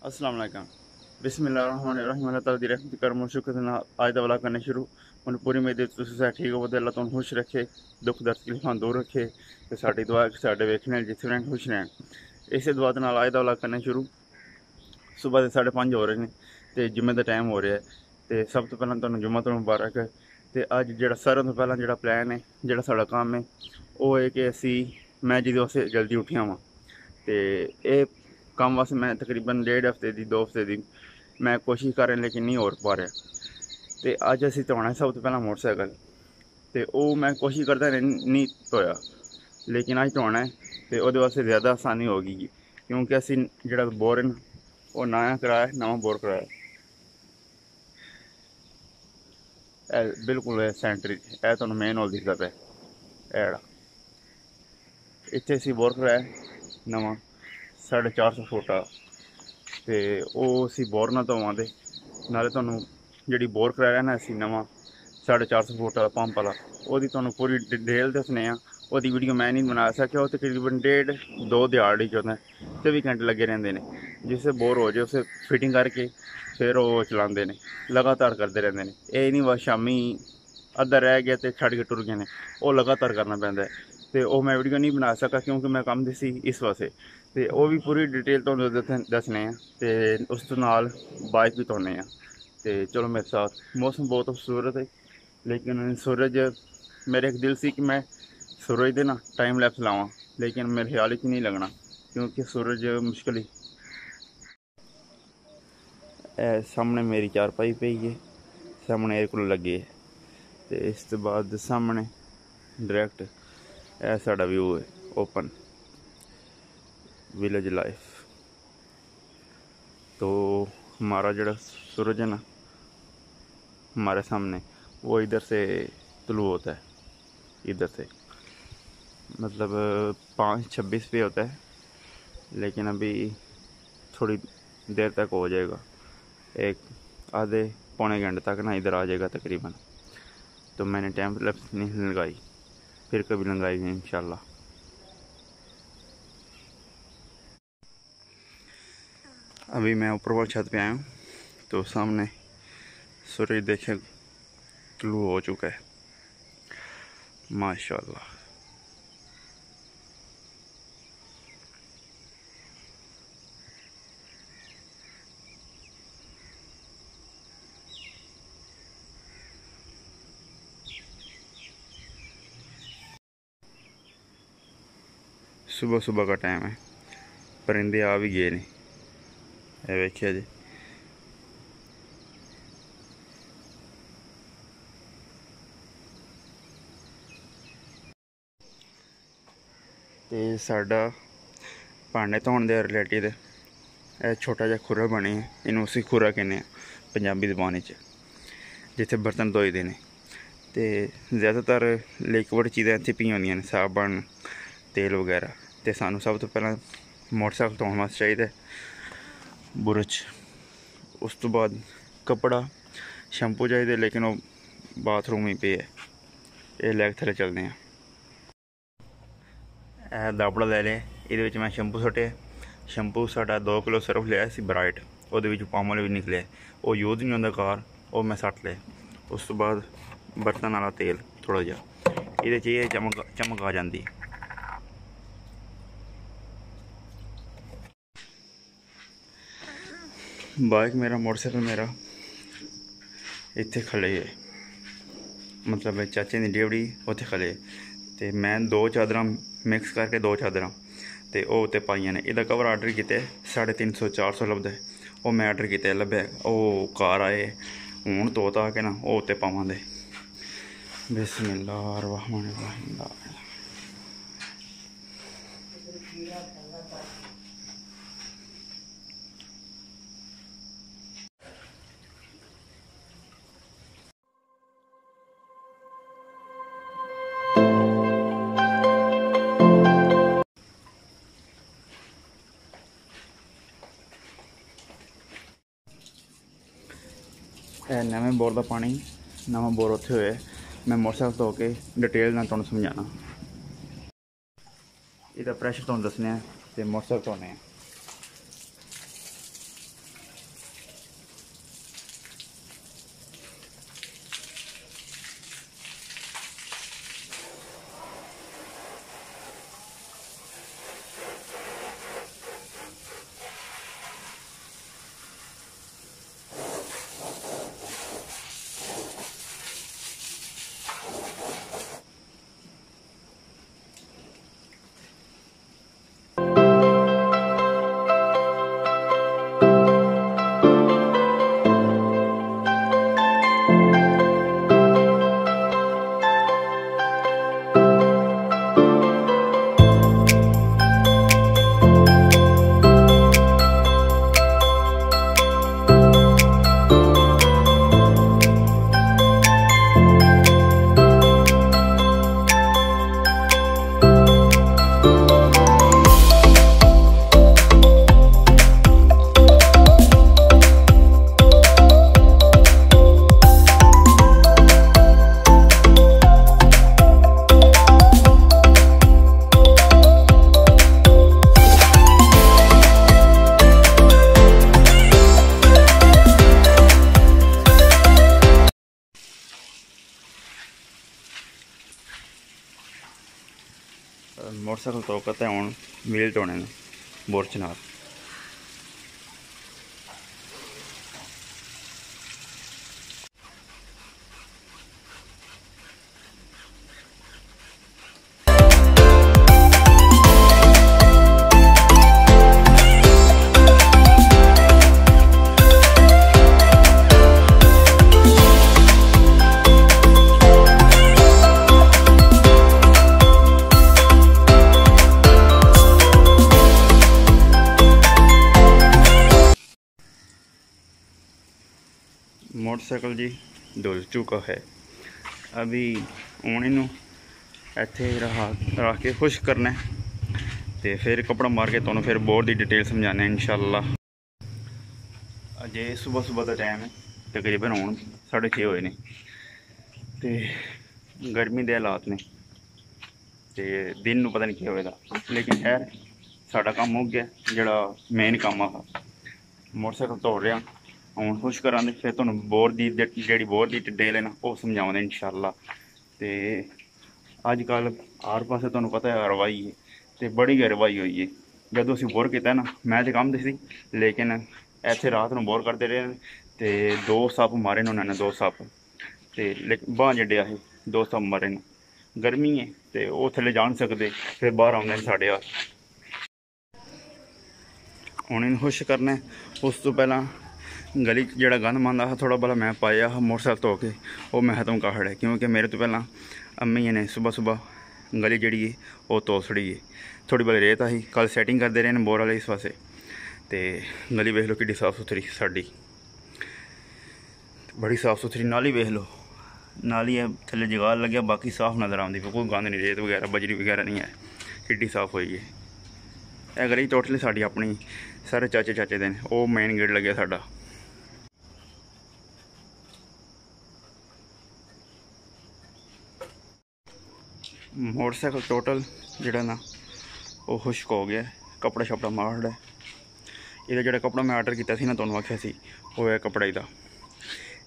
अस्सलाम वालेकुम। बिस्मिल्लाहिर्रहमानिर्रहीम। अल्लाह ताला दी रहमत करम शुक्र ना आज दा वाला करने शुरू हुन पूरी उम्मीद है तुसीं सारे ठीक हो। अल्लाह तुहानू खुश रखे, दुख दर्द तकलीफां दूर रखे ते साडी दुआ कि साडे वेखने जिथे रहन खुश रहन। इस दुआ दे नाल आज दा वाला करने शुरू। सुबह के 5:30 हो रहे हैं ते जुम्मे दा टाइम हो रहा है ते सब तो पहलां तुहानू जुम्मा तो मुबारक है। ते अज जेह्ड़ा सारें तो पहलां जेह्ड़ा प्लान है, जेह्ड़ा साडा कम्म है, ओह् है कि असी मैं जिहदे वास्ते जल्दी उट्ठिया वां ते एह् कम्म वास्ते मैं तकरीबन 1.5 हफ्ते दी 2 हफ्ते दी मैं कोशिश कर रहा लेकिन नहीं हो पा रहा। तो अज असी धोना है सब तो पहला मोटरसाइकिल तो वह मैं कोशिश करता नहीं धोया, लेकिन अज धोना है तो वो वास्ते ज़्यादा आसानी होगी क्योंकि असी जो बोर है वो नया कराया, नवा बोर कराया बिल्कुल सेंटर है तुहानू मेन होल दिखता पे इतने असी बोर कराया नवा 450 फुट आ तो वह असी बोर ना धोवां दे नाले तुहानू जी बोर कराया ना असी नवा 450 फुट वाला पंप वाला वो पूरी डिटेल दसने वो वीडियो मैं नहीं बना सकिया। वो तकरीबन 1.5-2 दिहाड़ी 24 घंटे लगे रहते हैं। जिससे बोर हो जाए उसे फिटिंग करके फिर वो चलाते हैं, लगातार करते रहते हैं। ये नहीं बस शामी अद्धा रह गया तो छड़ के टुर गए हैं, वो लगातार करना पैंदा है। तो वो मैं वीडियो नहीं बना सका क्योंकि मैं काम दी सी इस वास्ते। तो वो भी पूरी डिटेल तो दसने तो उस नाल बाइक भी धोने। तो चलो मेरे साथ मौसम बहुत खूबसूरत है, लेकिन सूरज मेरे एक दिल सी कि मैं सूरज दे ना टाइम लैप्स लावां, लेकिन मेरे ख्याल च नहीं लगना क्योंकि सूरज मुश्किल ही सामने मेरी चारपाई पई है, सामने एयर कूलर लगे है तो इस तो बाद सामने डायरैक्ट यह साड़ा व्यू है ओपन विलेज लाइफ। तो हमारा जो सूरज है ना हमारे सामने वो इधर से तुलू होता है, इधर से मतलब 5:26 पे होता है, लेकिन अभी थोड़ी देर तक हो जाएगा, एक आधे पौने घंटे तक ना इधर आ जाएगा तकरीबन। तो मैंने टाइम लैप्स नहीं लगाई, फिर कभी लगाएंगे इंशाल्लाह। अभी मैं ऊपर वाली छत पे आया हूँ तो सामने सूरज देखे तुलू हो चुका है माशाल्लाह। सुबह सुबह का टाइम है, परिंदे आ भी गए नहीं, वेखिया जी। तो साडा भांडे धोने के रिलेटिड यह छोटा जहा खुरा बने इनू असी खुरा कहने पंजाबी जबान च, जिथे बर्तन धोई दे ने। तो ज़्यादातर लिक्विड चीज़ां इत्थे पई होंदियां ने, साबन तेल वगैरह। तो सानू सब तो पहला मोटरसाइकिल धोने वास्ते चाहिए बुरश, उस तो बाद कपड़ा शैम्पू चाहिए, लेकिन वो बाथरूम ही पे है, ये लैक थले चलते हैं। यह दाबड़ा ले लिया, ये मैं शैम्पू सुट्टिया। शैम्पू साढ़ा 2 किलो सर्फ लिया ब्राइट, वो पाम ऑयल भी निकले, वो यूज नहीं होता घर, वो मैं सट लिया। उस तो बाद बर्तन वाला तेल थोड़ा जहा ये चमक आ जाती। बाइक मेरा मोटरसाइकिल मेरा इत्थे खड़े है, मतलब चाचे की डेवड़ी उत्थे खड़े। तो मैं 2 चादर मिक्स करके 2 चादर तो वह उत्ते पाइया ने। यदा कवर आर्डर किए 350-400 लभदा है, वो मैं आर्डर किए लभे, वो घर आए हूँ धो धा के ना वो उत्ते पावां दे। बिस्मिल्लाहिर्रहमानिर्रहीम। नवे बोर का पानी नवा बोर उत्थे होए, मैं मोटरसाइकिल धो के डिटेल ना तुहानू समझाना। इसका प्रैशर तुहानू दसने तो मोटरसाइकिल धोने। मोटरसाइकिल तो कहते हैं व्हील धोने ने बुरश नाल। मोटरसाइकिल जी धुल चुका है। अभी ऊनी इत्थे रख के खुश करना है तो फिर कपड़ा मार के तुहानूं फिर बोर की डिटेल समझाने इंशाअल्लाह। अजे सुबह सुबह का टाइम है, तकरीबन हुण 6:30 होए ने ते गर्मी के हालात ने ते दिन नूं पता नहीं क्या होएगा, लेकिन खैर साडा काम हो गया जिहड़ा मेन काम आ। मोटरसाइकिल धो रहा हूँ खुश करा दे, फिर तुहानूं बोर की जी बोर की डिटेल है ना वो समझावांगे इंशाअल्लाह। तो अजकल हर पासे तुहानूं पता है हरवाई है तो बड़ी गै हरवाई हुई है। जदों असीं बोर किया ना मैं तो काम दी सी, लेकिन इत्थे रात नूं बोर करते रहे तो 2 सप्प मारे ने उन्होंने 2 सप्प तो बांह जड्डिया है 2 सप्प मारे ने। गर्मी है तो वो थल्ले जा नहीं सकते, फिर बाहर आउंदे ने साढ़े हाल। हुण इन्हूं खुश करना उस तो पहला गली जोड़ा गंद मंद आ थोड़ा भला मैं पाया मोटरसाइकिल धो के वो मैं खत्म कर छड़िया, क्योंकि मेरे तो पहला अम्मी ने सुबह सुबह गली जी है वो धो छड़ी है। थोड़ी बड़ी रेत आई कल सैटिंग करते रहे बोर वाले इस पासे, तो गली वेख लो कि साफ सुथरी साड़ी बड़ी साफ सुथरी। नाली वेख लो, नाली है थले जगाल लगे बाकी साफ नज़र आती, कोई गंद नहीं, रेत वगैरह बजरी वगैरह नहीं है, कि साफ हुई है। यह गली टोटली साड़ी अपनी सारे चाचे चाचे दे वो मेन गेट लगे साडा। मोटरसाइकिल टोटल जोड़ा ना वो खुश्क हो गया, कपड़ा शपड़ा मार है। ये जो कपड़ा मैं आर्डर किया ना तुहानूं आख्या सी वो है कपड़े का।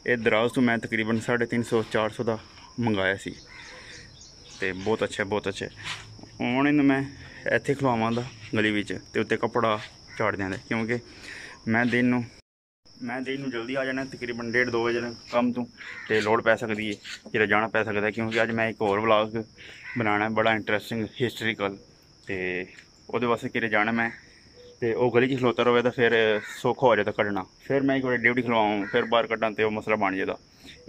ये दराज तो मैं तकरीबन 350-400 का मंगाया सी ते बहुत अच्छा बहुत अच्छा। हुण इन्हूं मैं इत्थे खलवावांगा गली विच ते उत्ते कपड़ा झाड़ देंगे, क्योंकि मैं दिन नूं जल्दी आ जाना तकरीबन 1:30-2 बजे कम तो लोड़ पै सकती है, कि जाना पै सकता है, क्योंकि अज मैं एक होर व्लॉग बनाना बड़ा इंटरस्टिंग हिस्टोरिकल तो वो वास्ते कि जाना मैं तो वह गली च खलोता रहे तो फिर सौखा हो जाता कड्ढना। फिर मैं एक बार डेवड़ी खलवावां फिर बाहर कड्ढां तो मसला बन जाता।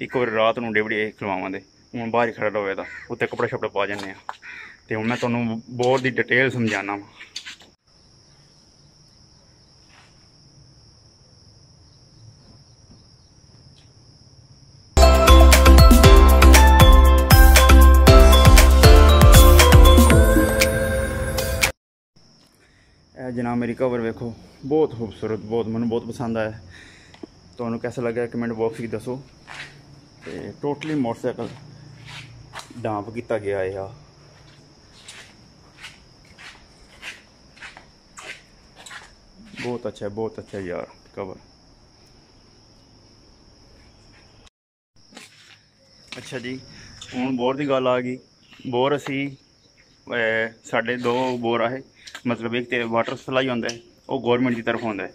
एक बार रात नूं डेवड़ी खलवावां तो हूँ बाहर ही खड़ा रहे तो उत्ते कपड़े शपड़े पा जाने। तो मैं तुहानूं बोर की डिटेल समझाना वा। जनाब मेरी कवर वेखो बहुत खूबसूरत, बहुत मैंने बहुत पसंद आया। तो कैसा लगा कमेंट बॉक्स में दसो। तो टोटली मोटरसाइकिल डांप किया गया है, बहुत अच्छा यार कवर। अच्छा जी हूँ बोर की गल आ गई। बोर असी साढ़े 2 बोर आए, मतलब एक तो वाटर सप्लाई होंदा है वो गौरमेंट की तरफ होंदा है,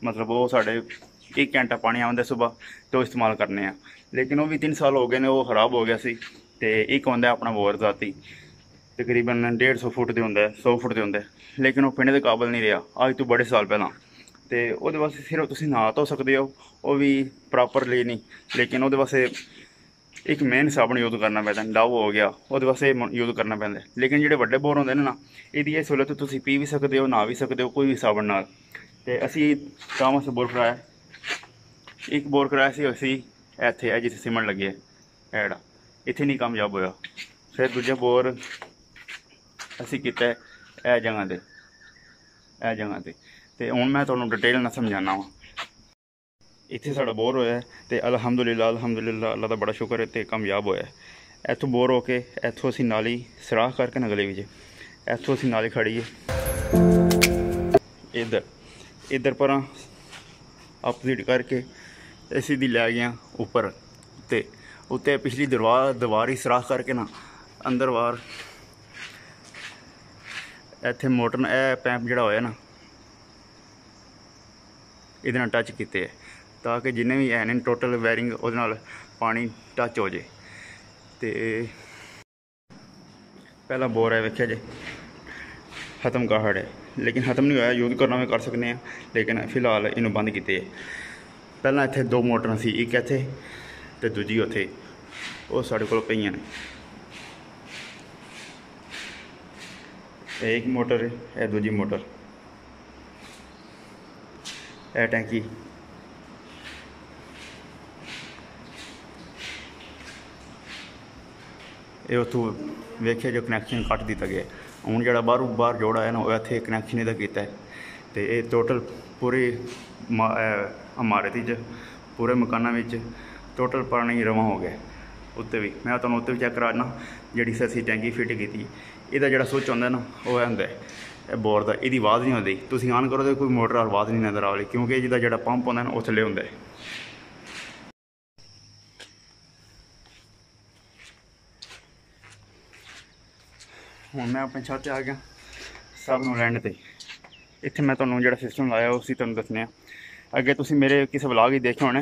मतलब वो साढ़े 1 घंटा पानी आउंदा सुबह तो इस्तेमाल करने हैं। लेकिन वो भी 3 साल हो गए ने वो खराब हो गया सी। तो एक होंदा अपना बोर जाती तकरीबन 150 फुट के होंदा है 100 फुट के होंदा है, लेकिन वो पीने के काबिल नहीं रहा अज तो बड़े साल पहला। तो वो वास्ते सिर्फ तुसीं नहा धो सकते हो, वो भी प्रॉपरली नहीं, लेकिन वो वास्ते एक मेन साबन यूज़ करना पैंदा, डव हो गया वो वास्ते यूज़ करना पैंदा। लेकिन जो बड़े बोर होंगे ना ये सहूलत तुसीं पी भी सकते हो, नहा भी सकते हो कोई भी साबन नाल। ते असी काम वास्ते बोर कराया, एक बोर कराया सी असी इत्थे जिथे सीमेंट लगे है इत्थे नहीं कामयाब होया। फिर दूजा बोर असी कीता ए जगह ते हुण मैं तुहानूं डिटेल नाल समझाना वा। इत्थे साडा बोर होया ते अलहमदुलिल्लाह अल्लाह दा बड़ा शुक्र है ते कामयाब होया। इत्थों बोर होके इत्थों असीं नाली सराख करके ना गली विच इत्थों असीं नाली खड़ी है इधर पर अपोजिट करके सीधी लै गया ऊपर ते उत्ते पिछली दीवार ही सराख करके ना अंदर बाहर ਇੱਥੇ ਮੋਟਰ ਇਹ ਪੈਂਪ ਜਿਹੜਾ ਹੋਇਆ ਨਾ ਇਹਦੇ ਨਾਲ ਟੱਚ ਕੀਤੇ ਹੈ ਤਾਂ ਕਿ ਜਿੰਨੇ ਵੀ ਹੈ ਨੇ ਟੋਟਲ ਵਾਇਰਿੰਗ ਉਹਦੇ ਨਾਲ ਪਾਣੀ ਟੱਚ ਹੋ ਜੇ। ਤੇ ਪਹਿਲਾ ਬੋਰ ਹੈ ਵੇਖਿਆ ਜੇ ਖਤਮ ਕਾਹੜ है, लेकिन खत्म नहीं होया, यूज़ करना भी कर सकते हैं, लेकिन फिलहाल इन्हों बंद किए है। पहला इत्थे दो मोटर सी, एक इत्थे ते दूजी उत्थे, वो साढ़े कोल पईयां ने। एक मोटर है, दूजी मोटर है, टैंकी ये उतों वेख्या जो कनैक्शन कट दिता गया। हूँ जो बाहर जोड़ा है ना वो इतने कनैक्शन इहदा किया है। तो ये टोटल पूरी इमारत पूरे मकानों में टोटल पानी रवा हो गया। उत्ते भी मैं तुहानूं उत्ते भी चैक करा देना जी असीं टैंकी फिट की इहदा जिहड़ा स्विच आउंदा ना वो हुंदा है बोर का, इहदी आवाज़ नहीं आती। तुसीं ऑन करो तो कोई मोटर आवाज़ नहीं नज़र आ रही क्योंकि जिहदा जिहड़ा पंप आउंदा ना वो थल्ले हुंदा है। हुण मैं अपने छत आ गया सब नूं लैंड ते। इत्थे मैं तुहानूं जिहड़ा सिस्टम लाया उसी तुहानूं दस्सने अगे। तुसीं मेरे किसी व्लॉग ही देखे होने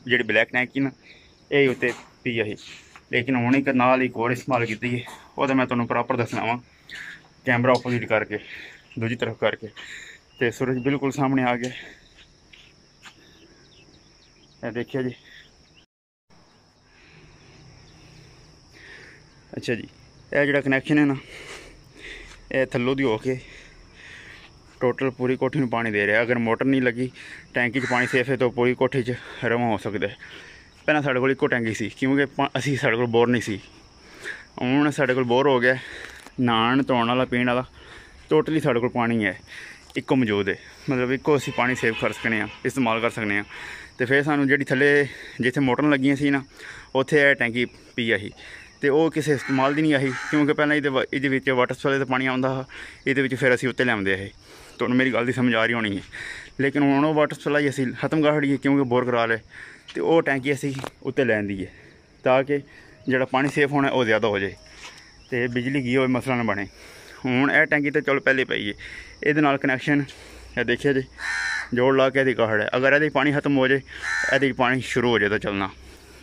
जिहड़ी ब्लैक टैंकी ना ये उत्ते पी ही, लेकिन हुण एक नाल एक होर इस्तेमाल की है वो तो मैं तुहानूं प्रॉपर दसना वा कैमरा ऑपोजिट करके दूजी तरफ करके। तो सूरज बिल्कुल सामने आ गया, ये देखिए जी। अच्छा जी, यह जोड़ा कनैक्शन है ना यह थल्लों दी होके टोटल पूरी कोठी में पानी दे रहा है। अगर मोटर नहीं लगी टैंकी पानी सेफ है तो पूरी कोठी रवा हो सकता है। पहले साढ़े कोल इक्को टैंकी सी क्योंकि असी साढ़े कोल बोर नहीं सी। हुण साढ़े कोल बोर हो गया, नहाण धोण वाला पीण वाला टोटली साढ़े कोल पानी है इक्को मौजूद है। मतलब इक्को असी पानी सेव कर सकते हैं, इस्तेमाल कर सकते हैं। तो फिर सानूं जिहड़ी थल्ले जिथे मोटर लगियां सी ना उत्थे टैंकी पी आई तो वो किसी इस्तेमाल की नहीं आई क्योंकि पहले ये वाटर सप्लाई का पानी आता हा, ये फिर असी उत्ते लियाते है। तो मेरी गल की समझ आ रही होनी है। लेकिन हुण वो वाटर सप्लाई असी खत्म कर छड़ी क्योंकि बोर करा ले तो वो टैंकी असी उत्ते लैंदी है ताकि जिहड़ा पानी सेफ होना वो ज़्यादा हो जाए तो बिजली की मसला ना बने। हुण यह टैंकी तो चलो पहले पई है, ये नाल कनैक्शन देखिए जी जोड़ ला के काहड़ है। अगर यदि पानी खत्म हो जाए यदि पानी शुरू हो जाए तो चलना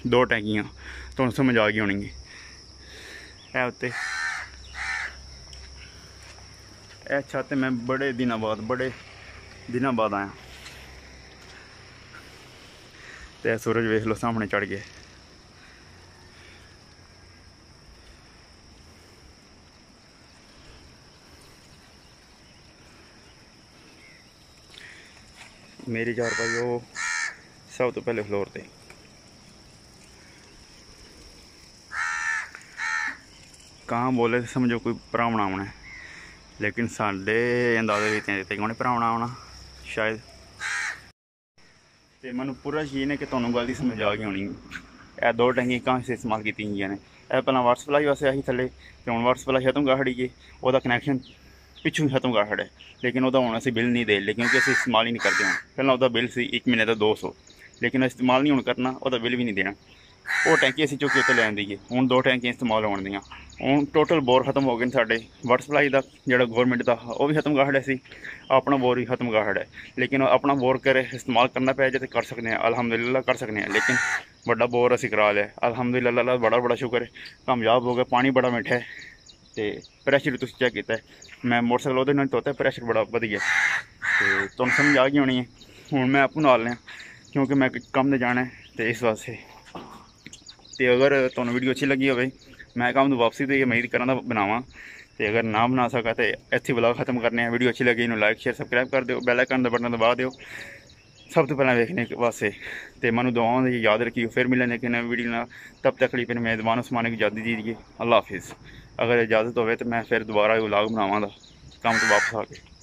दो टैंकियाँ तो समझ आ गई होनी है। उत्ते यह छत मैं बड़े दिनों बाद आया तो सूरज वेख लो सामने चढ़ गया। मेरी चारपाई वो सब तो पहले फ्लोर पे। कहाँ बोले तो समझो कोई भरावना आना है, लेकिन साढ़े अंदाजे भी उन्हें भरावना आना शायद। तो मैं पूरा यकीन है कि तुहानूं गल दी समझ आ गई होनी। यह दो टैंकी कहाँ से इस्तेमाल की गई ने। यह पहला वाटर सप्लाई वास्ते आई थले तो हुण वाटर सप्लाई खत्म कर छड़ी है, वह कनैक्शन पिछू खत्म कर छड़े। लेकिन वह हुण असीं बिल नहीं दे ले क्योंकि असीं इस्तेमाल ही नहीं करते। हैं पहला वह बिल सी 1 महीने का 200, लेकिन इस्तेमाल नहीं हुण करना वह बिल भी नहीं देना। वो टैंकी असीं चुक के उत्ते लैन दी है। हुण दो टैंकियां इस्तेमाल होण दियां। हुण टोटल बोर खत्म हो गए साडे। वाटर सप्लाई का जिहड़ा गौरमेंट का वह भी खत्म कर छड़िया सी, अपना बोर भी खत्म कर छड़िया। लेकिन अपना बोर करे इस्तेमाल करना पै जाए तो कर सकते हैं, अलहमदुलिल्लाह कर सकते हैं। लेकिन बड़ा बोर असीं करा लिया अलहमदुलिल्लाह, बड़ा शुक्र है, कामयाब हो गया। पानी बड़ा मीठा है तो प्रैशर तुसीं चैक किया, मैं मोटरसाइकिल उहदे नाल धोता प्रैशर बड़ा वधिया। तो तुहानूं समझ आ गई होनी है। हुण मैं आपू नाल लिया क्योंकि मैं काम ते जाना है तो इस वास्ते। तो अगर तुहानूं वीडियो अच्छी लगी हो मैं काम तो वापसी तो ये उम्मीद करा बनावा। तो अगर ना बना सका तो इत्थे व्लॉग खत्म करने हैं। वीडियो अच्छी लगी इन्हूं लाइक शेयर सबसक्राइब कर दो, बैल आइकन दा बटन दबा दो सब तो पहले देखने वास्ते। तो मैं दुआओं दी याद रखियो। फिर मिलने कि नई वीडियो ना, तब तक लिए मेज़बान उस्मान की इजाज़त दीजिए। अल्लाह हाफिज़। अगर इजाज़त हो तो मैं फिर दोबारा व्लॉग बनावांगा काम तो वापस आके।